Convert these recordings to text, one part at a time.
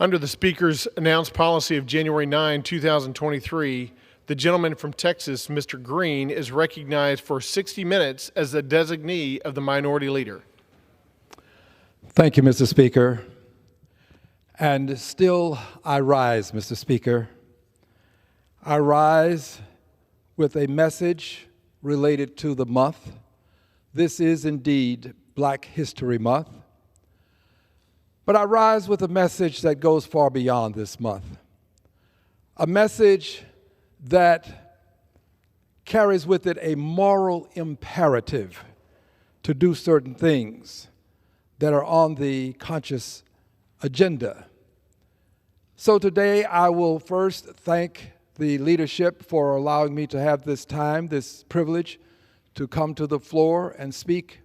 Under the Speaker's announced policy of January 9, 2023, the gentleman from Texas, Mr. Green, is recognized for 60 minutes as the designee of the Minority Leader. Thank you, Mr. Speaker. And still I rise, Mr. Speaker. I rise with a message related to the month. This is indeed Black History Month. But I rise with a message that goes far beyond this month. A message that carries with it a moral imperative to do certain things that are on the conscious agenda. So today I will first thank the leadership for allowing me to have this time, this privilege to come to the floor and speak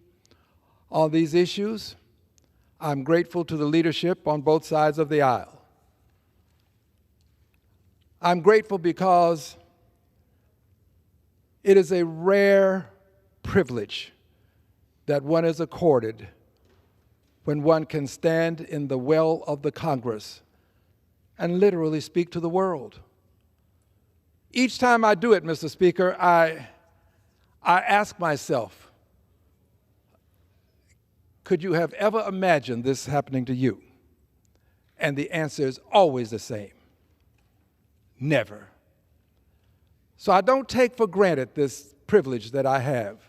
on these issues. I'm grateful to the leadership on both sides of the aisle. I'm grateful because it is a rare privilege that one is accorded when one can stand in the well of the Congress and literally speak to the world. Each time I do it, Mr. Speaker, I ask myself, could you have ever imagined this happening to you? And the answer is always the same: never. So I don't take for granted this privilege that I have.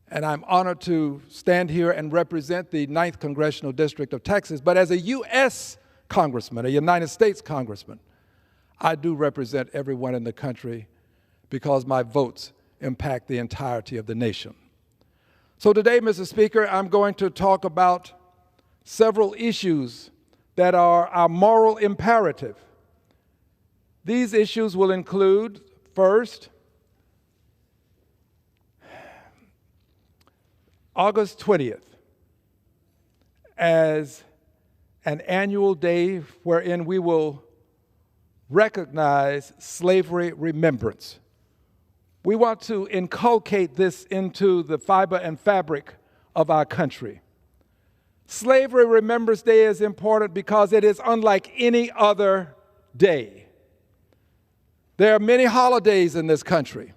And I'm honored to stand here and represent the 9th Congressional District of Texas. But as a U.S. Congressman, a United States Congressman, I do represent everyone in the country because my votes impact the entirety of the nation. So today, Mr. Speaker, I'm going to talk about several issues that are our moral imperative. These issues will include, first, August 20th as an annual day wherein we will recognize slavery remembrance. We want to inculcate this into the fiber and fabric of our country. Slavery Remembrance Day is important because it is unlike any other day. There are many holidays in this country,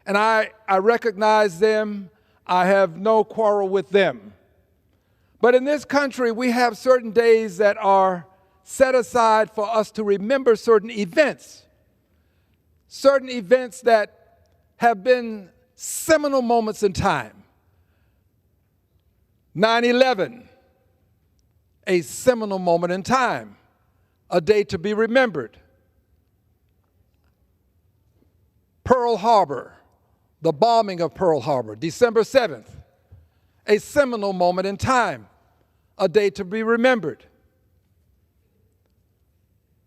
and I recognize them. I have no quarrel with them. But in this country, we have certain days that are set aside for us to remember certain events that have been seminal moments in time. 9/11, a seminal moment in time, a day to be remembered. Pearl Harbor, the bombing of Pearl Harbor, December 7th, a seminal moment in time, a day to be remembered.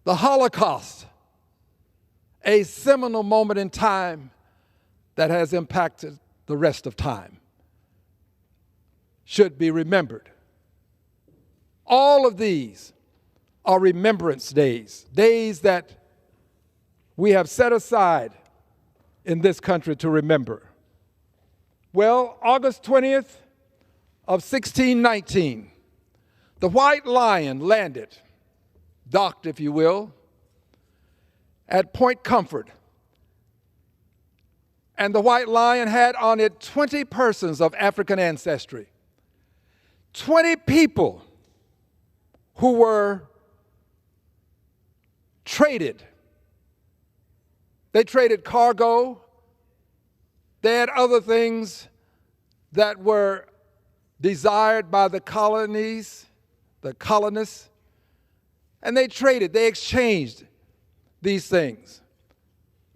The Holocaust, a seminal moment in time that has impacted the rest of time, should be remembered. All of these are remembrance days, days that we have set aside in this country to remember. Well, August 20th of 1619, the White Lion landed, docked, if you will, at Point Comfort. And the White Lion had on it 20 persons of African ancestry. 20 people who were traded. They traded cargo. They had other things that were desired by the colonies, the colonists, and they traded, they exchanged these things.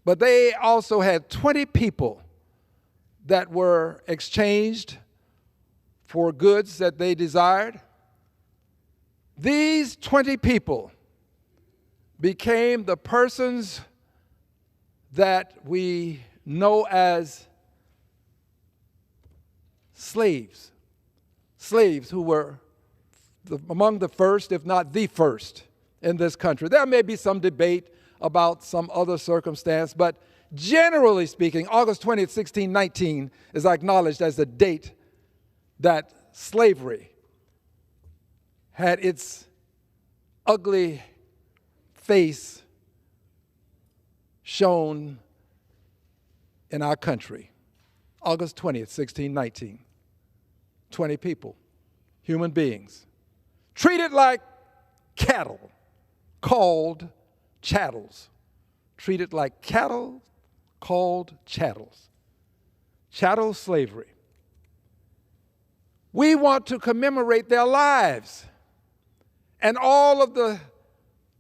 But they also had 20 people that were exchanged for goods that they desired. These 20 people became the persons that we know as slaves. Slaves who were among the first, if not the first, in this country. There may be some debate about some other circumstance, but generally speaking, August 20th, 1619 is acknowledged as the date that slavery had its ugly face shown in our country. August 20th, 1619. 20 people, human beings, treated like cattle, called chattels. Treated like cattle, called chattels. Chattel slavery. We want to commemorate their lives and all of the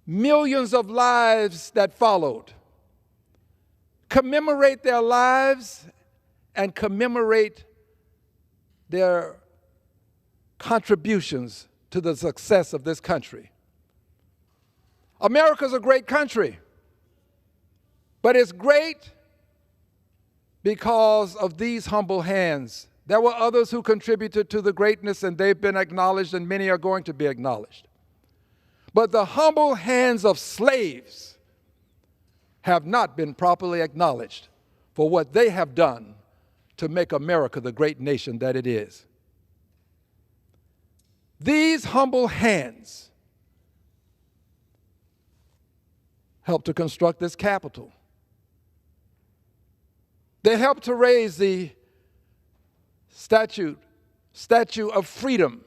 millions of lives that followed. Commemorate their lives and commemorate their contributions to the success of this country. America's a great country, but it's great because of these humble hands. There were others who contributed to the greatness, and they've been acknowledged, and many are going to be acknowledged. But the humble hands of slaves have not been properly acknowledged for what they have done to make America the great nation that it is. These humble hands helped to construct this Capitol. They helped to raise the statue of freedom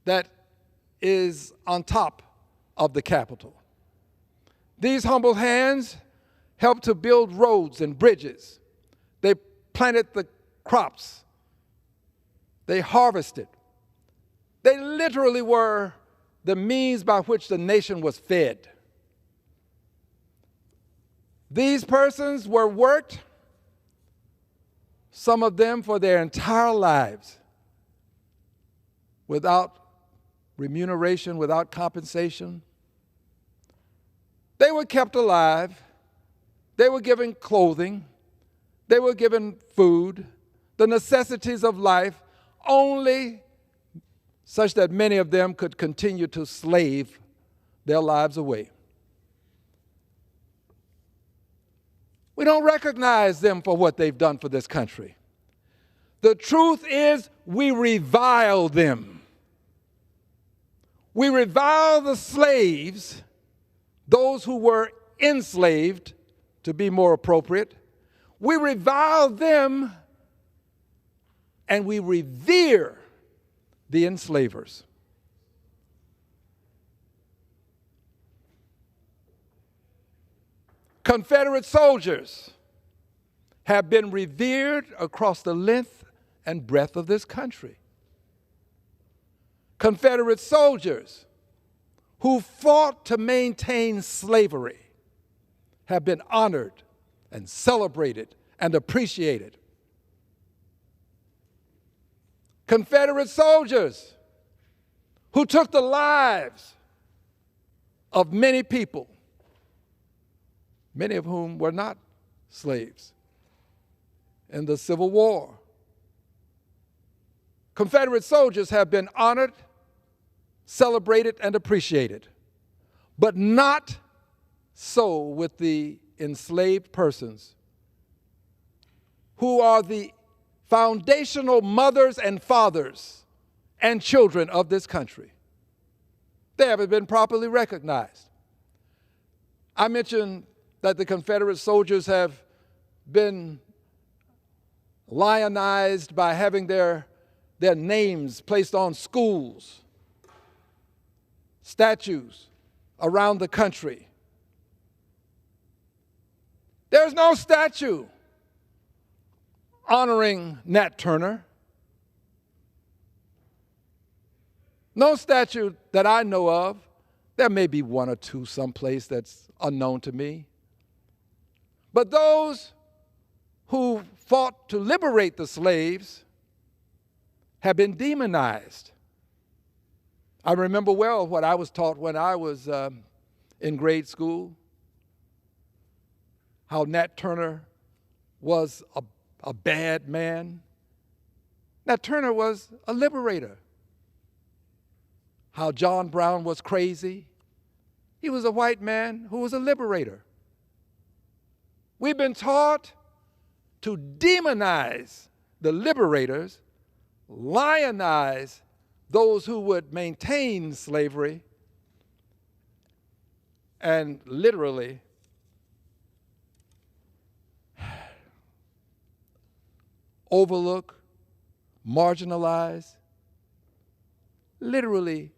that is on top of the Capitol. These humble hands helped to build roads and bridges. They planted the crops. They harvested. They literally were the means by which the nation was fed. These persons were worked, some of them for their entire lives, without remuneration, without compensation. They were kept alive. They were given clothing. They were given food, the necessities of life, only such that many of them could continue to slave their lives away. We don't recognize them for what they've done for this country. The truth is, we revile them. We revile the slaves, those who were enslaved, to be more appropriate. We revile them, and we revere the enslavers. Confederate soldiers have been revered across the length and breadth of this country. Confederate soldiers who fought to maintain slavery have been honored and celebrated and appreciated. Confederate soldiers who took the lives of many people, many of whom were not slaves, in the Civil War. Confederate soldiers have been honored, celebrated, and appreciated, but not so with the enslaved persons who are the foundational mothers and fathers and children of this country. They haven't been properly recognized. I mentioned that the Confederate soldiers have been lionized by having their names placed on schools, statues around the country. There's no statue honoring Nat Turner. No statue that I know of. There may be one or two someplace that's unknown to me. But those who fought to liberate the slaves have been demonized. I remember well what I was taught when I was in grade school, how Nat Turner was a bad man. Nat Turner was a liberator. How John Brown was crazy. He was a white man who was a liberator. We've been taught to demonize the liberators, lionize those who would maintain slavery, and literally overlook, marginalize, literally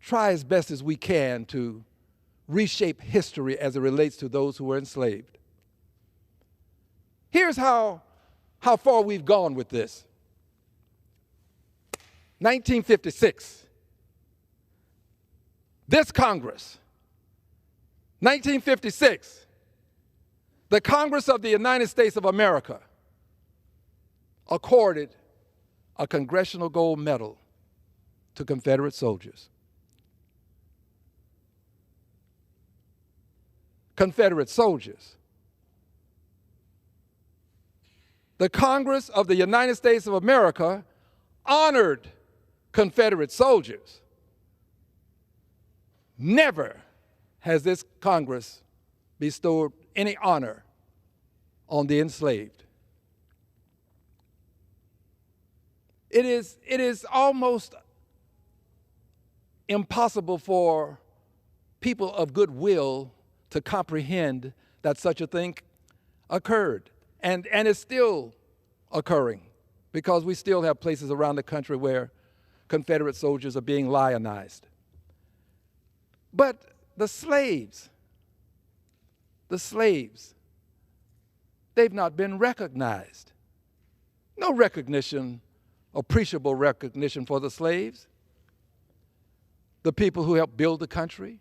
try as best as we can to reshape history as it relates to those who were enslaved. Here's how far we've gone with this. 1956, this Congress, 1956, the Congress of the United States of America accorded a Congressional Gold Medal to Confederate soldiers. Confederate soldiers. The Congress of the United States of America honored Confederate soldiers. Never has this Congress bestowed any honor on the enslaved. It is almost impossible for people of goodwill to comprehend that such a thing occurred. And it's still occurring because we still have places around the country where Confederate soldiers are being lionized. But the slaves, they've not been recognized. No recognition, appreciable recognition for the slaves, the people who helped build the country,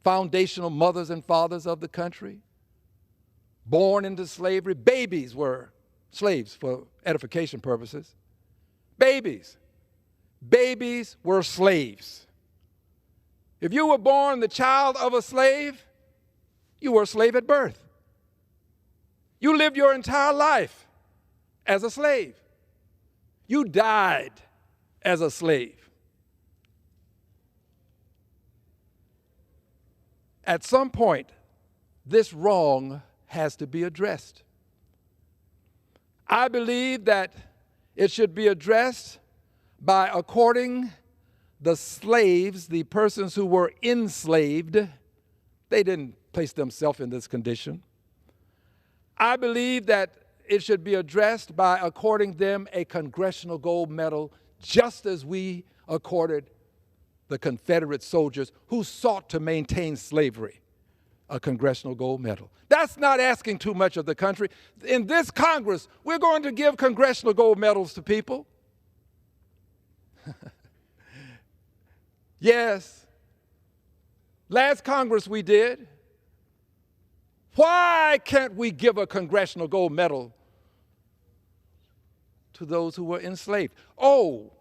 foundational mothers and fathers of the country, born into slavery. Babies were slaves for edification purposes. Babies were slaves. If you were born the child of a slave, you were a slave at birth. You lived your entire life as a slave. You died as a slave. At some point, this wrong has to be addressed. I believe that it should be addressed by according the slaves, the persons who were enslaved. They didn't place themselves in this condition. I believe that it should be addressed by according them a Congressional Gold Medal, just as we accorded the Confederate soldiers who sought to maintain slavery a Congressional Gold Medal. That's not asking too much of the country. In this Congress, we're going to give Congressional Gold Medals to people. Yes. Last Congress we did. Why can't we give a Congressional Gold Medal to those who were enslaved? Oh,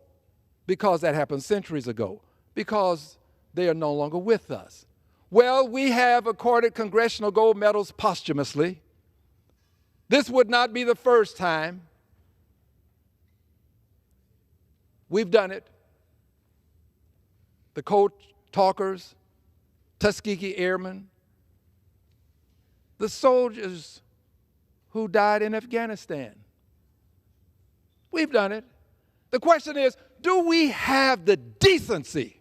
because that happened centuries ago. Because they are no longer with us. Well, we have accorded Congressional Gold Medals posthumously. This would not be the first time. We've done it. The Code Talkers, Tuskegee Airmen, the soldiers who died in Afghanistan. We've done it. The question is, do we have the decency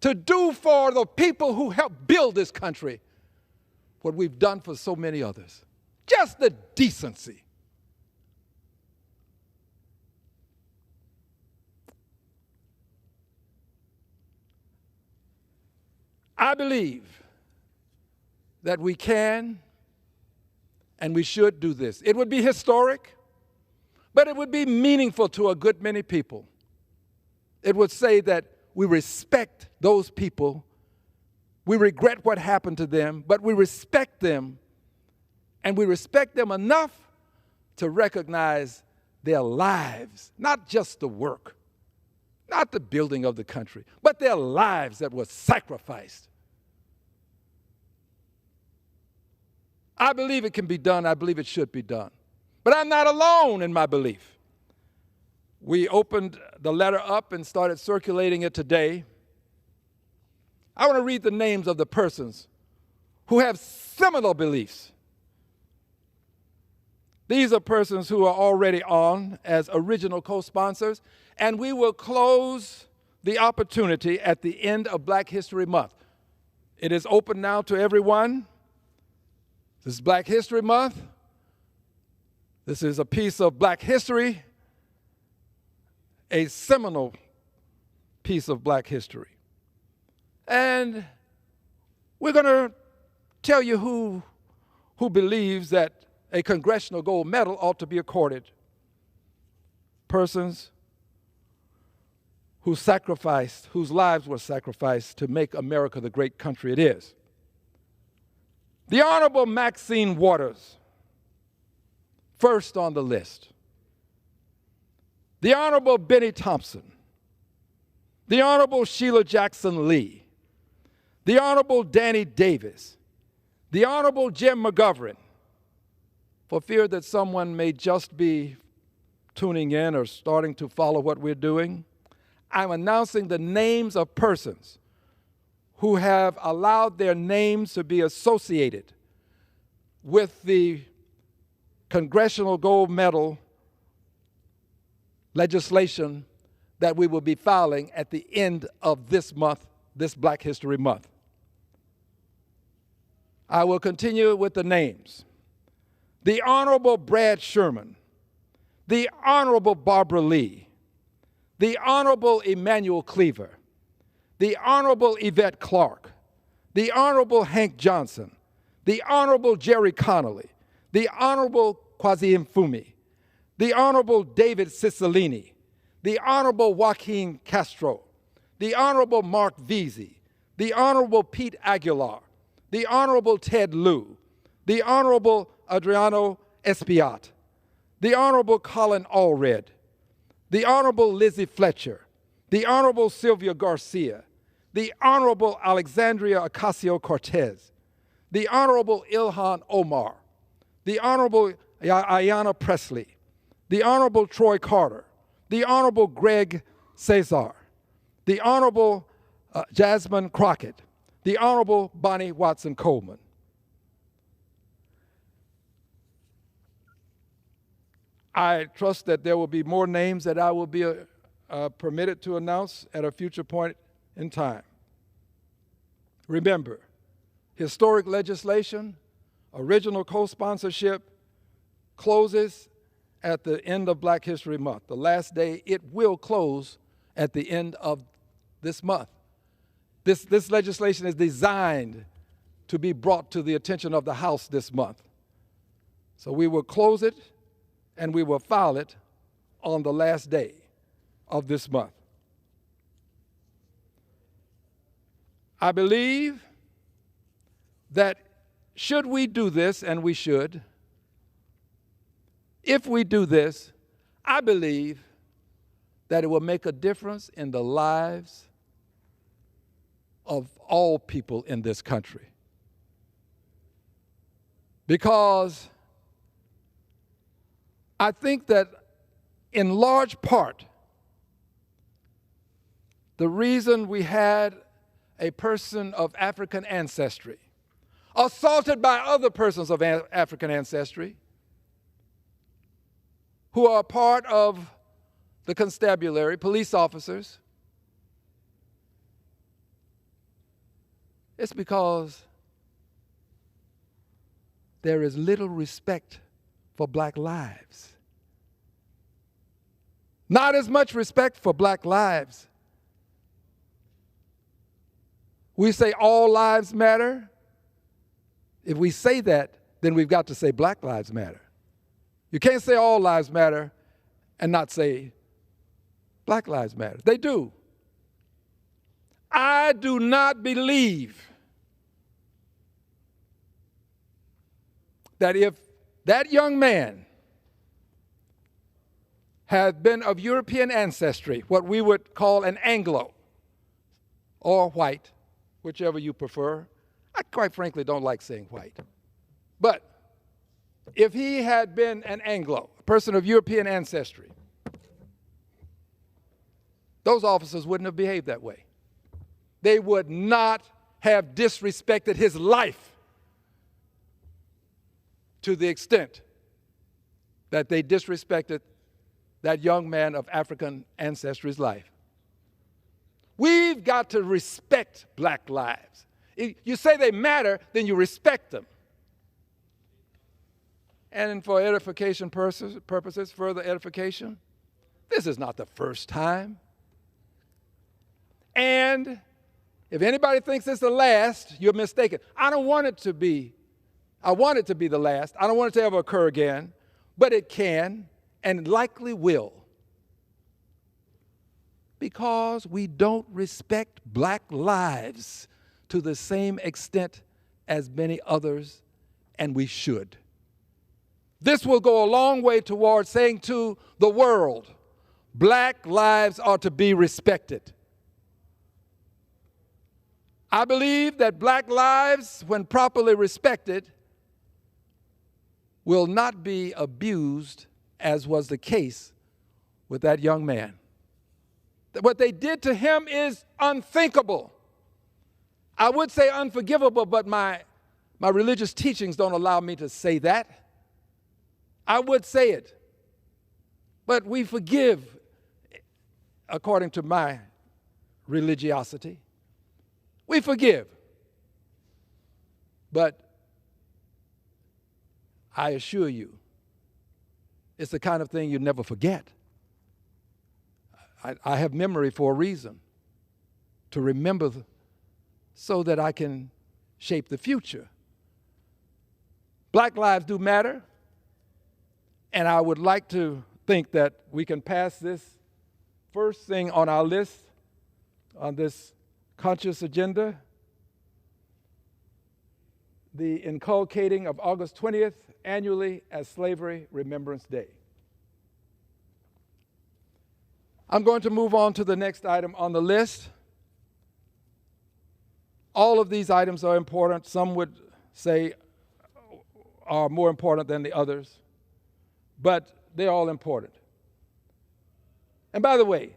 to do for the people who helped build this country what we've done for so many others? Just the decency. I believe that we can and we should do this. It would be historic, but it would be meaningful to a good many people. It would say that we respect those people. We regret what happened to them, but we respect them, and we respect them enough to recognize their lives, not just the work, not the building of the country, but their lives that were sacrificed. I believe it can be done. I believe it should be done. But I'm not alone in my belief. We opened the letter up and started circulating it today. I want to read the names of the persons who have similar beliefs. These are persons who are already on as original co-sponsors, and we will close the opportunity at the end of Black History Month. It is open now to everyone. This is Black History Month. This is a piece of Black history, a seminal piece of Black history. And we're going to tell you who believes that a Congressional Gold Medal ought to be accorded. Persons who sacrificed, whose lives were sacrificed to make America the great country it is. The Honorable Maxine Waters, first on the list. The Honorable Benny Thompson. The Honorable Sheila Jackson Lee. The Honorable Danny Davis. The Honorable Jim McGovern. For fear that someone may just be tuning in or starting to follow what we're doing, I'm announcing the names of persons who have allowed their names to be associated with the Congressional Gold Medal legislation that we will be filing at the end of this month, this Black History Month. I will continue with the names. The Honorable Brad Sherman, the Honorable Barbara Lee, the Honorable Emmanuel Cleaver, the Honorable Yvette Clarke, the Honorable Hank Johnson, the Honorable Jerry Connolly, the Honorable Kwasi Mfume, the Honorable David Cicilline, the Honorable Joaquin Castro, the Honorable Mark Veazey, the Honorable Pete Aguilar, the Honorable Ted Lieu, the Honorable Adriano Espaillat, the Honorable Colin Allred, the Honorable Lizzie Fletcher, the Honorable Sylvia Garcia, the Honorable Alexandria Ocasio-Cortez, the Honorable Ilhan Omar, the Honorable Ayanna Pressley, the Honorable Troy Carter, the Honorable Greg Cesar, the Honorable Jasmine Crockett, the Honorable Bonnie Watson Coleman. I trust that there will be more names that I will be permitted to announce at a future point in time. Remember, historic legislation, original co-sponsorship closes at the end of Black History Month. The last day, it will close at the end of this month. This legislation is designed to be brought to the attention of the House this month. So we will close it and we will file it on the last day of this month. I believe that should we do this, and we should, if we do this, I believe that it will make a difference in the lives of all people in this country. Because I think that in large part, the reason we had a person of African ancestry assaulted by other persons of African ancestry who are part of the constabulary, police officers, it's because there is little respect for black lives. Not as much respect for black lives. We say all lives matter. If we say that, then we've got to say black lives matter. You can't say all lives matter and not say black lives matter. They do. I do not believe that if that young man had been of European ancestry, what we would call an Anglo or white, whichever you prefer. I quite frankly don't like saying white. But if he had been an Anglo, a person of European ancestry, those officers wouldn't have behaved that way. They would not have disrespected his life to the extent that they disrespected that young man of African ancestry's life. We've got to respect black lives. If you say they matter, then you respect them. And for edification purposes, further edification, this is not the first time. And if anybody thinks it's the last, you're mistaken. I don't want it to be. I want it to be the last. I don't want it to ever occur again, but it can and likely will. Because we don't respect black lives to the same extent as many others, and we should. This will go a long way towards saying to the world, black lives are to be respected. I believe that black lives, when properly respected, will not be abused, as was the case with that young man. What they did to him is unthinkable. I would say unforgivable, but my religious teachings don't allow me to say that. I would say it. But we forgive according to my religiosity. We forgive. But I assure you, it's the kind of thing you never forget. I have memory for a reason, to remember so that I can shape the future. Black lives do matter, and I would like to think that we can pass this first thing on our list, on this conscious agenda, the inculcating of August 20th annually as Slavery Remembrance Day. I'm going to move on to the next item on the list. All of these items are important. Some would say are more important than the others, but they're all important. And by the way,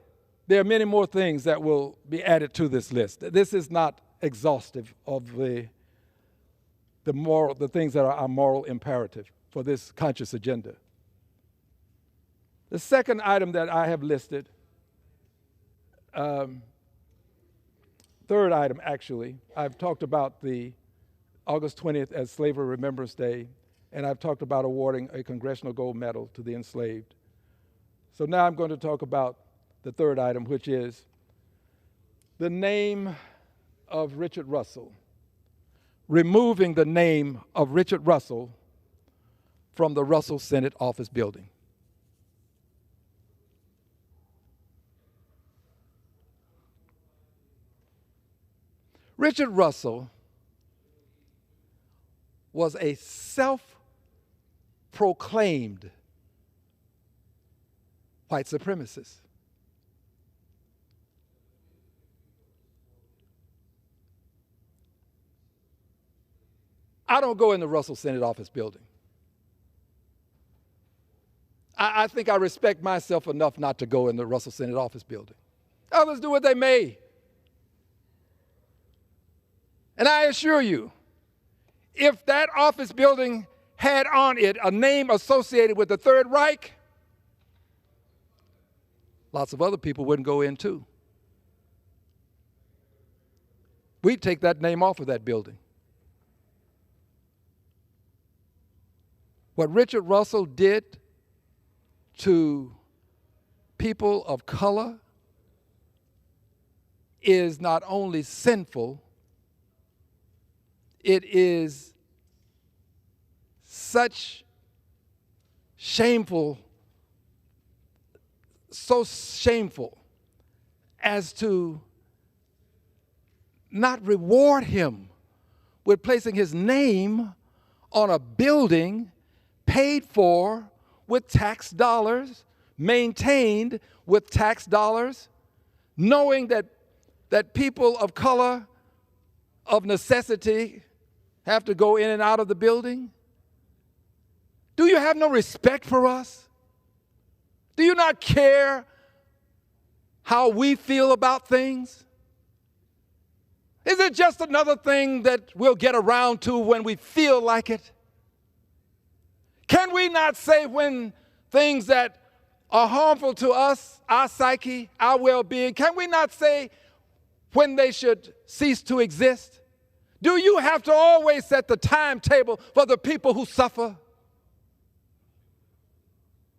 there are many more things that will be added to this list. This is not exhaustive of the things that are our moral imperative for this conscious agenda. The second item that I have listed, third item actually, I've talked about the August 20th as Slavery Remembrance Day, and I've talked about awarding a Congressional Gold Medal to the enslaved. So now I'm going to talk about the third item, which is the name of Richard Russell, removing the name of Richard Russell from the Russell Senate Office Building. Richard Russell was a self-proclaimed white supremacist. I don't go in the Russell Senate Office Building. I think I respect myself enough not to go in the Russell Senate Office Building. Others do what they may. And I assure you, if that office building had on it a name associated with the Third Reich, lots of other people wouldn't go in too. We'd take that name off of that building. What Richard Russell did to people of color is not only sinful, it is such shameful, so shameful as to not reward him with placing his name on a building paid for with tax dollars, maintained with tax dollars, knowing that people of color of necessity have to go in and out of the building? Do you have no respect for us? Do you not care how we feel about things? Is it just another thing that we'll get around to when we feel like it? Can we not say when things that are harmful to us, our psyche, our well-being, can we not say when they should cease to exist? Do you have to always set the timetable for the people who suffer?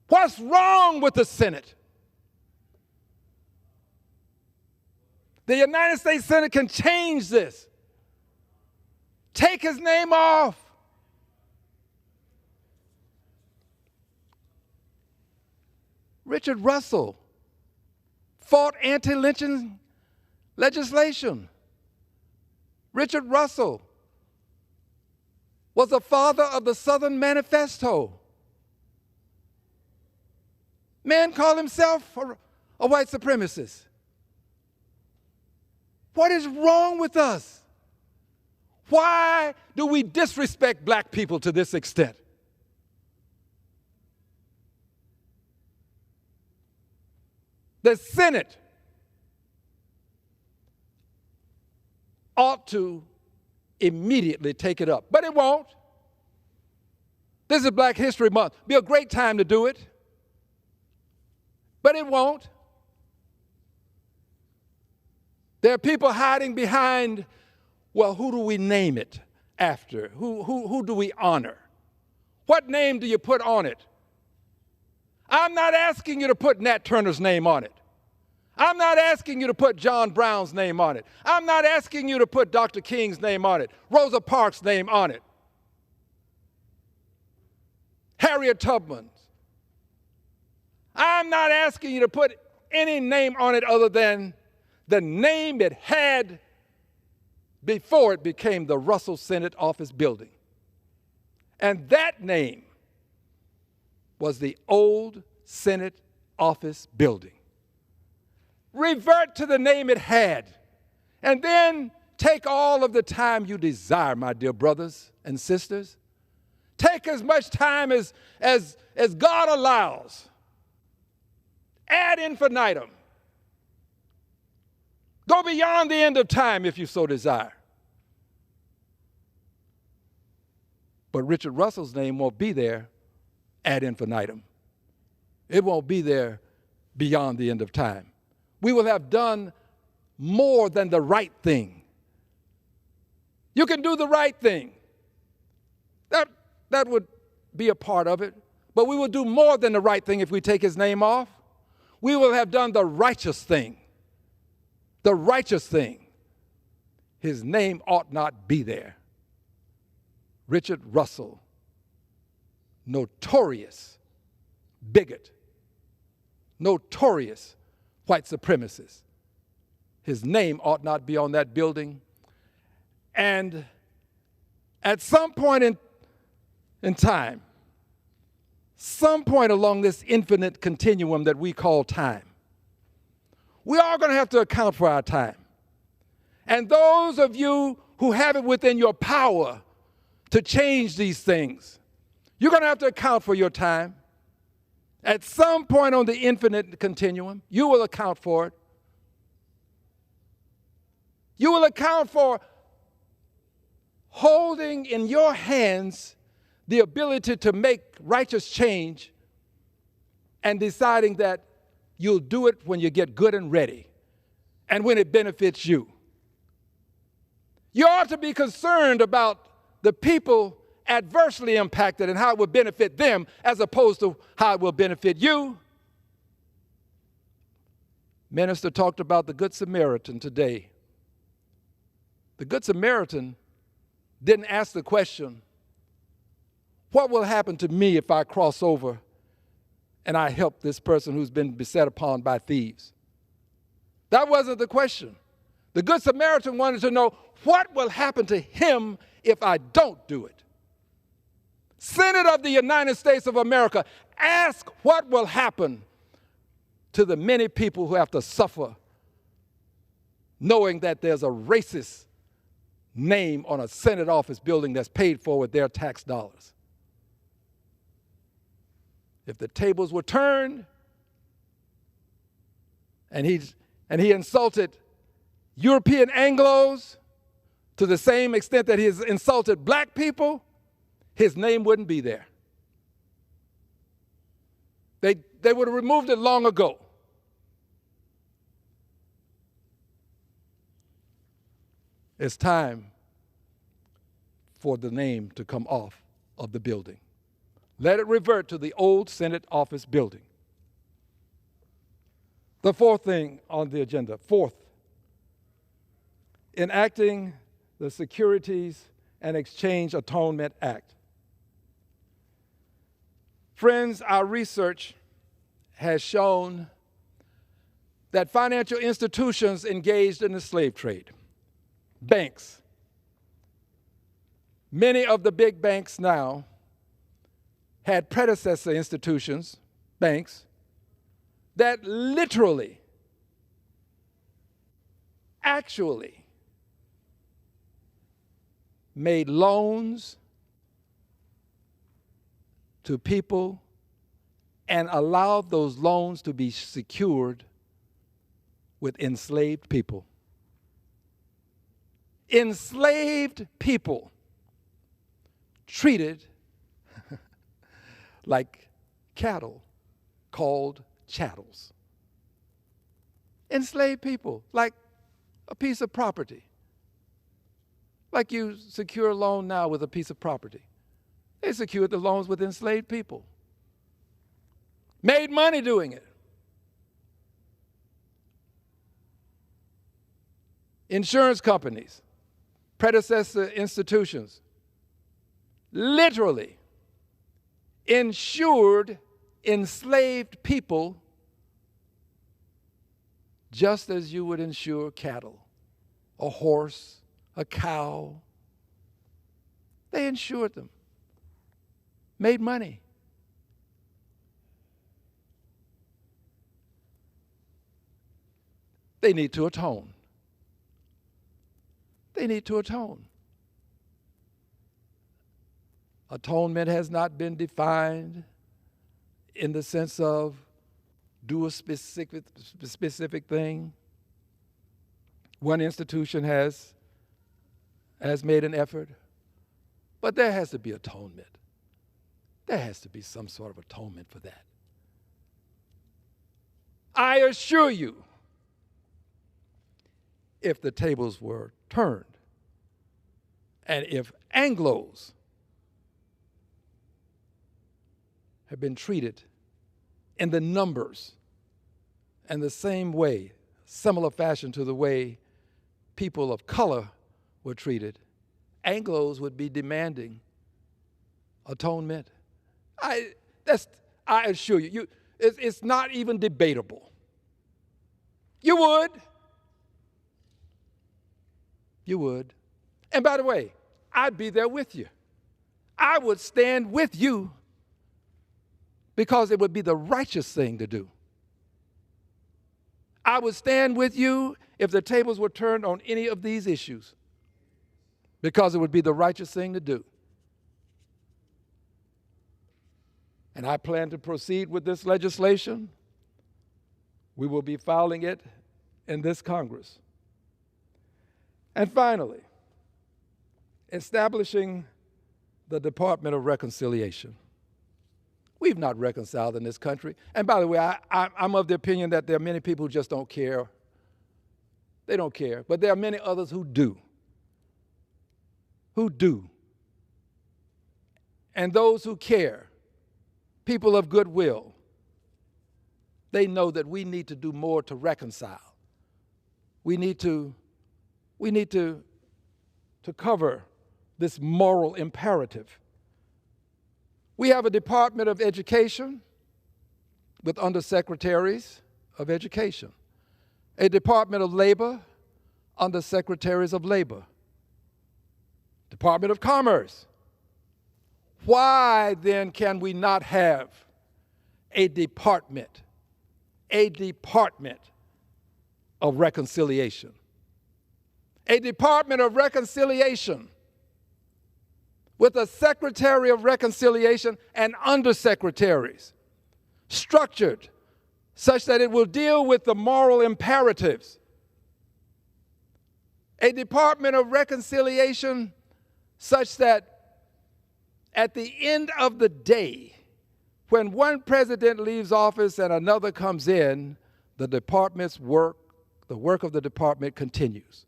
What's wrong with the Senate? The United States Senate can change this. Take his name off. Richard Russell fought anti-lynching legislation. Richard Russell was the father of the Southern Manifesto. Man called himself a white supremacist. What is wrong with us? Why do we disrespect black people to this extent? The Senate ought to immediately take it up, but it won't. This is Black History Month. Be a great time to do it, but it won't. There are people hiding behind, well, who do we name it after? Who do we honor? What name do you put on it? I'm not asking you to put Nat Turner's name on it. I'm not asking you to put John Brown's name on it. I'm not asking you to put Dr. King's name on it, Rosa Parks' name on it, Harriet Tubman's. I'm not asking you to put any name on it other than the name it had before it became the Russell Senate Office Building. And that name was the old Senate Office Building. Revert to the name it had, and then take all of the time you desire, my dear brothers and sisters. Take as much time as God allows. Ad infinitum. Go beyond the end of time if you so desire. But Richard Russell's name won't be there ad infinitum. It won't be there beyond the end of time. We will have done more than the right thing. You can do the right thing. That would be a part of it. But we will do more than the right thing if we take his name off. We will have done the righteous thing. The righteous thing. His name ought not be there. Richard Russell, notorious bigot, notorious white supremacist. His name ought not be on that building. And at some point in time, some point along this infinite continuum that we call time, we are going to have to account for our time. And those of you who have it within your power to change these things, you're going to have to account for your time. At some point on the infinite continuum, you will account for it. You will account for holding in your hands the ability to make righteous change and deciding that you'll do it when you get good and ready and when it benefits you. You ought to be concerned about the people adversely impacted and how it will benefit them as opposed to how it will benefit you. Minister talked about the Good Samaritan today. The Good Samaritan didn't ask the question, what will happen to me if I cross over and I help this person who's been beset upon by thieves? That wasn't the question. The Good Samaritan wanted to know, what will happen to him if I don't do it? Senate of the United States of America, ask what will happen to the many people who have to suffer knowing that there's a racist name on a Senate office building that's paid for with their tax dollars. If the tables were turned and he insulted European Anglos to the same extent that he has insulted black people, his name wouldn't be there. They would have removed it long ago. It's time for the name to come off of the building. Let it revert to the old Senate office building. The fourth thing on the agenda, enacting the Securities and Exchange Atonement Act. Friends, our research has shown that financial institutions engaged in the slave trade, banks, many of the big banks now had predecessor institutions, banks, that literally, actually made loans to people and allowed those loans to be secured with enslaved people. Enslaved people treated like cattle called chattels. Enslaved people like a piece of property. Like you secure a loan now with a piece of property. They secured the loans with enslaved people. Made money doing it. Insurance companies, predecessor institutions, literally insured enslaved people just as you would insure cattle, a horse, a cow. They insured them, made money. They need to atone. They need to atone. Atonement has not been defined in the sense of do a specific thing. One institution has made an effort, but there has to be atonement. There has to be some sort of atonement for that. I assure you, if the tables were turned, and if Anglos have been treated in the numbers and the same way, similar fashion to the way people of color were treated, Anglos would be demanding atonement. I assure you, it's not even debatable. You would. You would. And by the way, I'd be there with you. I would stand with you because it would be the righteous thing to do. I would stand with you if the tables were turned on any of these issues because it would be the righteous thing to do. And I plan to proceed with this legislation. We will be filing it in this Congress. And finally, establishing the Department of Reconciliation. We've not reconciled in this country. And by the way, I'm of the opinion that there are many people who just don't care. They don't care. But there are many others who do. Who do. And those who care, people of goodwill, they know that we need to do more to reconcile. We need to cover this moral imperative. We have a Department of Education with undersecretaries of education, a Department of Labor, undersecretaries of labor, Department of Commerce. Why then can we not have a department of reconciliation? A Department of Reconciliation with a Secretary of Reconciliation and undersecretaries, structured such that it will deal with the moral imperatives. A Department of Reconciliation such that at the end of the day, when one president leaves office and another comes in, the department's work, the work of the department continues.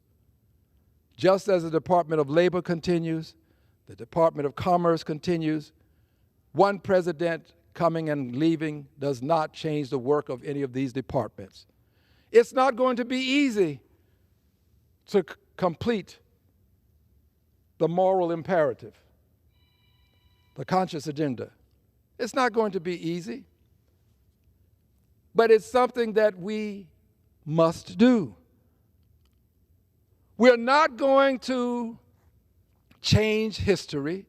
Just as the Department of Labor continues, the Department of Commerce continues, one president coming and leaving does not change the work of any of these departments. It's not going to be easy to complete the moral imperative, the conscious agenda. It's not going to be easy, but it's something that we must do. We're not going to change history.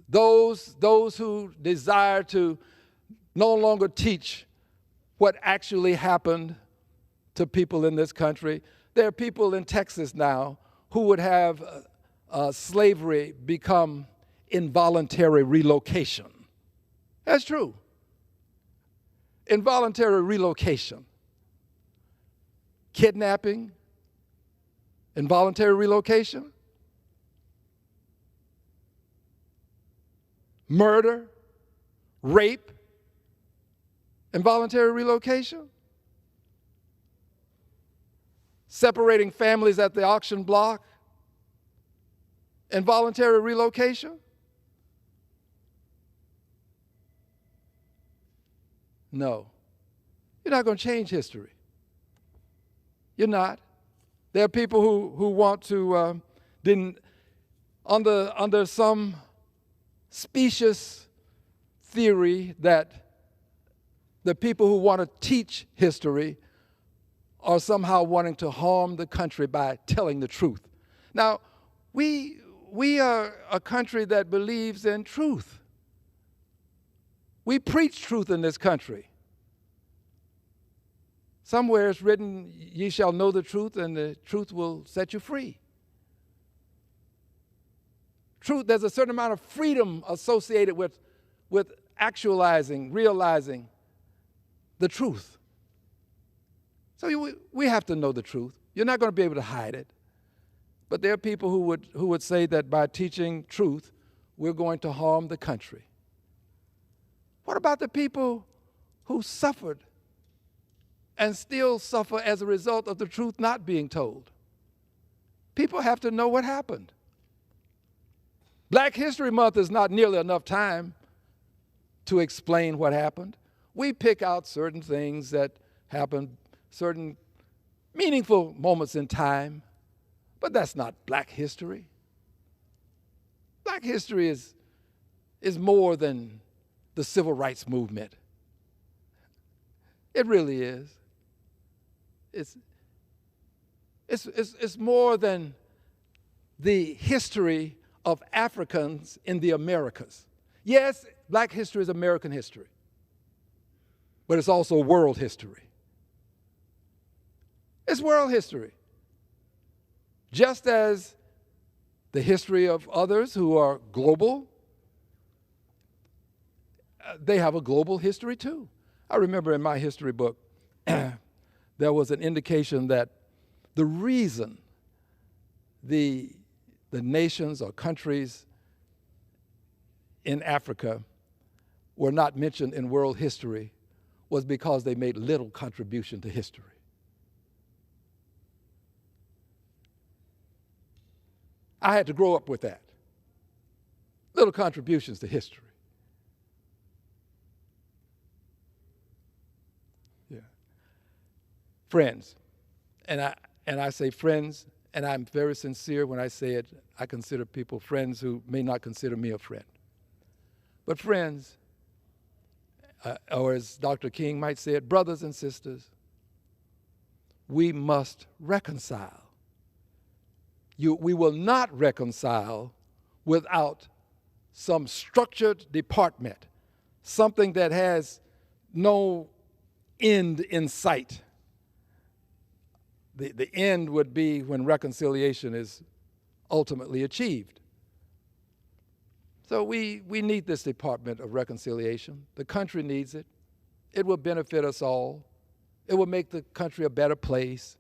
Those who desire to no longer teach what actually happened to people in this country. There are people in Texas now who would have slavery become involuntary relocation. That's true. Involuntary relocation. Kidnapping, involuntary relocation, murder, rape, involuntary relocation, separating families at the auction block, involuntary relocation. No, you're not going to change history. You're not. There are people who want to, under some specious theory that the people who want to teach history are somehow wanting to harm the country by telling the truth. Now, we are a country that believes in truth. We preach truth in this country. Somewhere it's written, ye shall know the truth, and the truth will set you free. Truth, there's a certain amount of freedom associated with actualizing, realizing the truth. So we have to know the truth. You're not going to be able to hide it. But there are people who would say that by teaching truth, we're going to harm the country. What about the people who suffered and still suffer as a result of the truth not being told? People have to know what happened. Black History Month is not nearly enough time to explain what happened. We pick out certain things that happened, certain meaningful moments in time, but that's not Black history. Black history is more than the civil rights movement. It really is. It's more than the history of Africans in the Americas. Yes, Black history is American history, but it's also world history. It's world history. Just as the history of others who are global, they have a global history too. I remember in my history book, there was an indication that the reason the nations or countries in Africa were not mentioned in world history was because they made little contribution to history. I had to grow up with that. Little contributions to history. Yeah. Friends, and I say friends, and I'm very sincere when I say it. I consider people friends who may not consider me a friend. But friends, or as Dr. King might say it, brothers and sisters, we must reconcile. We will not reconcile without some structured department, something that has no end in sight. The end would be when reconciliation is ultimately achieved. So we need this Department of Reconciliation. The country needs it. It will benefit us all. It will make the country a better place.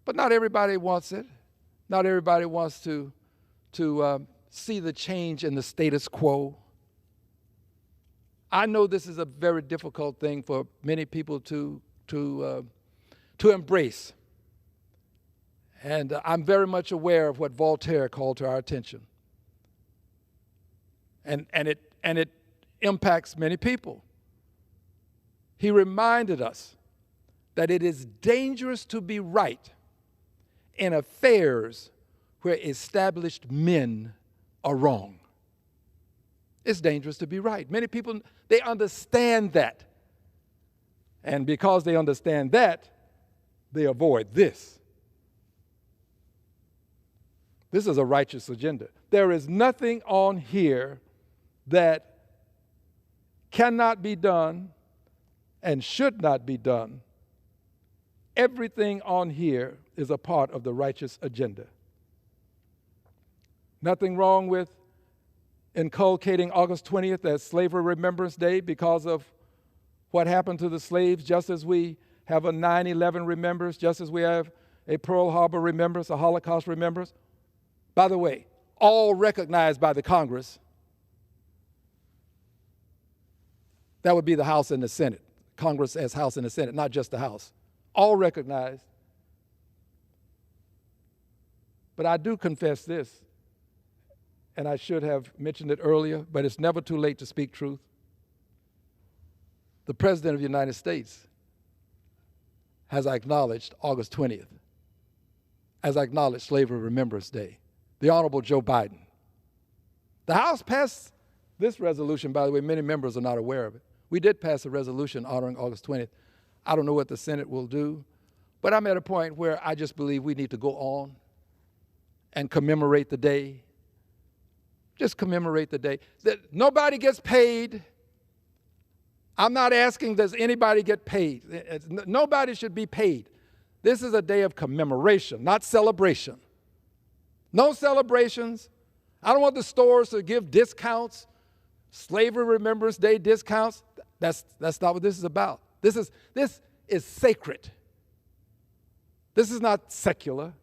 But not everybody wants it. Not everybody wants to see the change in the status quo. I know this is a very difficult thing for many people to embrace. And I'm very much aware of what Voltaire called to our attention. And it impacts many people. He reminded us that it is dangerous to be right in affairs where established men are wrong. It's dangerous to be right. Many people, they understand that. And because they understand that, they avoid this. This is a righteous agenda. There is nothing on here that cannot be done and should not be done. Everything on here is a part of the righteous agenda. Nothing wrong with inculcating August 20th as Slavery Remembrance Day because of what happened to the slaves, just as we have a 9/11 remembrance, just as we have a Pearl Harbor remembrance, a Holocaust remembrance. By the way, all recognized by the Congress. That would be the House and the Senate. Congress as House and the Senate, not just the House. All recognized. But I do confess this, and I should have mentioned it earlier, but it's never too late to speak truth. The President of the United States has acknowledged August 20th, has acknowledged Slavery Remembrance Day. The Honorable Joe Biden. The House passed this resolution, by the way, many members are not aware of it. We did pass a resolution honoring August 20th. I don't know what the Senate will do, but I'm at a point where I just believe we need to go on and commemorate the day. Just commemorate the day. That nobody gets paid. I'm not asking, does anybody get paid? Nobody should be paid. This is a day of commemoration, not celebration. No celebrations. I don't want the stores to give discounts, Slavery Remembrance Day discounts. That's not what this is about. This is sacred. This is not secular.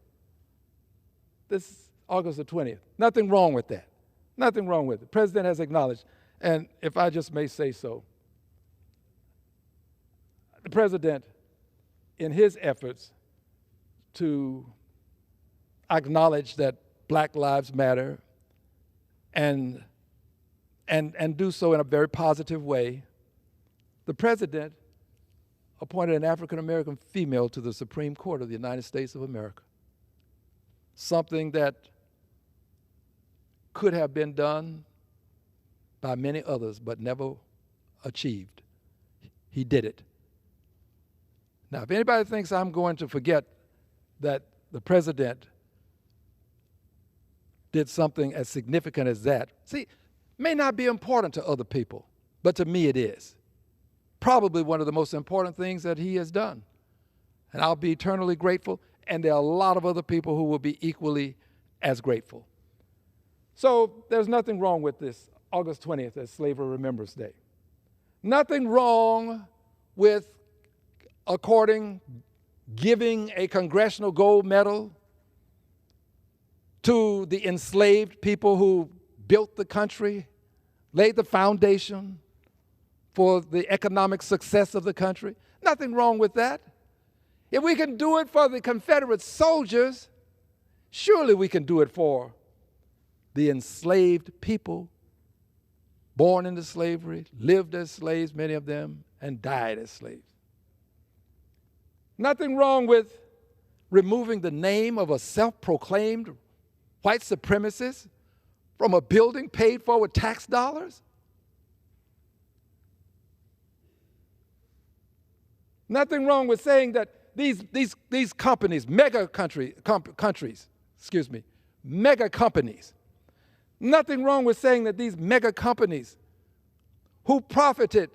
This is August the 20th. Nothing wrong with that. Nothing wrong with it. The President has acknowledged, and if I just may say so, the President, in his efforts to acknowledge that Black Lives Matter and do so in a very positive way, the President appointed an African-American female to the Supreme Court of the United States of America. Something that could have been done by many others, but never achieved. He did it. Now, if anybody thinks I'm going to forget that the President did something as significant as that, see, may not be important to other people, but to me it is. Probably one of the most important things that he has done. And I'll be eternally grateful, and there are a lot of other people who will be equally as grateful. So there's nothing wrong with this August 20th as Slavery Remembrance Day. Nothing wrong with giving a congressional gold medal to the enslaved people who built the country, laid the foundation for the economic success of the country. Nothing wrong with that. If we can do it for the Confederate soldiers, surely we can do it for the enslaved people born into slavery, lived as slaves, many of them, and died as slaves. Nothing wrong with removing the name of a self-proclaimed white supremacist from a building paid for with tax dollars. Nothing wrong with saying that these companies, mega companies, nothing wrong with saying that these mega companies who profited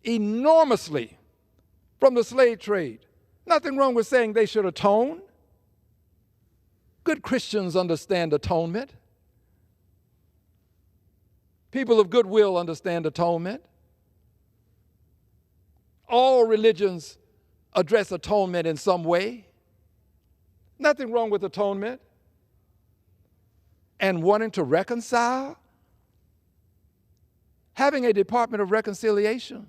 enormously from the slave trade, nothing wrong with saying they should atone. Good Christians understand atonement. People of goodwill understand atonement. All religions address atonement in some way. Nothing wrong with atonement. And wanting to reconcile, having a Department of Reconciliation.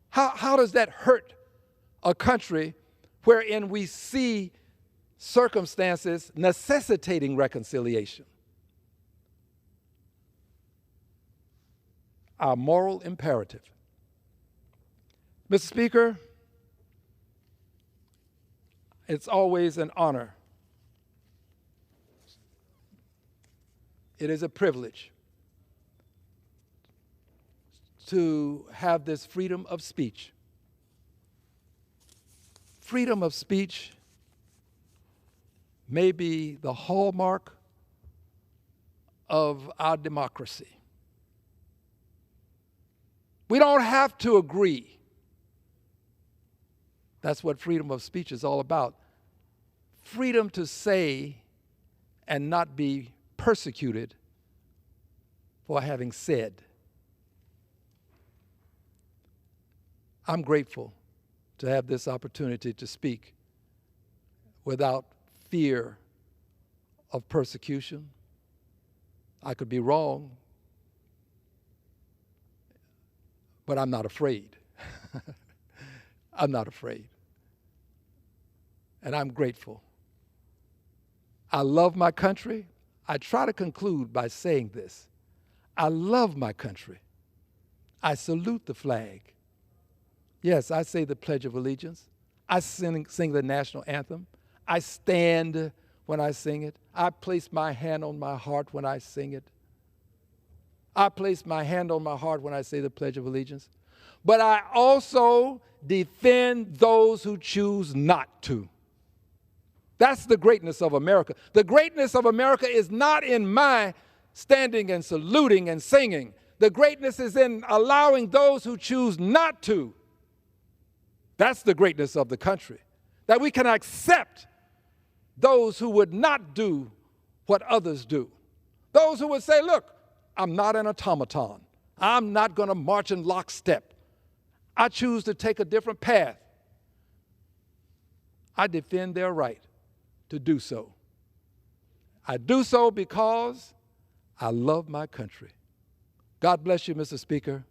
How does that hurt a country wherein we see circumstances necessitating reconciliation. Our moral imperative. Mr. Speaker, it's always an honor. It is a privilege to have this freedom of speech. Freedom of speech may be the hallmark of our democracy. We don't have to agree. That's what freedom of speech is all about. Freedom to say and not be persecuted for having said. I'm grateful to have this opportunity to speak without fear of persecution. I could be wrong, but I'm not afraid. I'm not afraid. And I'm grateful. I love my country. I try to conclude by saying this. I love my country. I salute the flag. Yes, I say the Pledge of Allegiance. I sing the national anthem. I stand when I sing it. I place my hand on my heart when I sing it. I place my hand on my heart when I say the Pledge of Allegiance. But I also defend those who choose not to. That's the greatness of America. The greatness of America is not in my standing and saluting and singing. The greatness is in allowing those who choose not to. That's the greatness of the country, that we can accept those who would not do what others do. Those who would say, look, I'm not an automaton. I'm not going to march in lockstep. I choose to take a different path. I defend their right to do so. I do so because I love my country. God bless you, Mr. Speaker.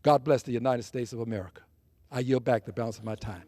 God bless the United States of America. I yield back the balance of my time.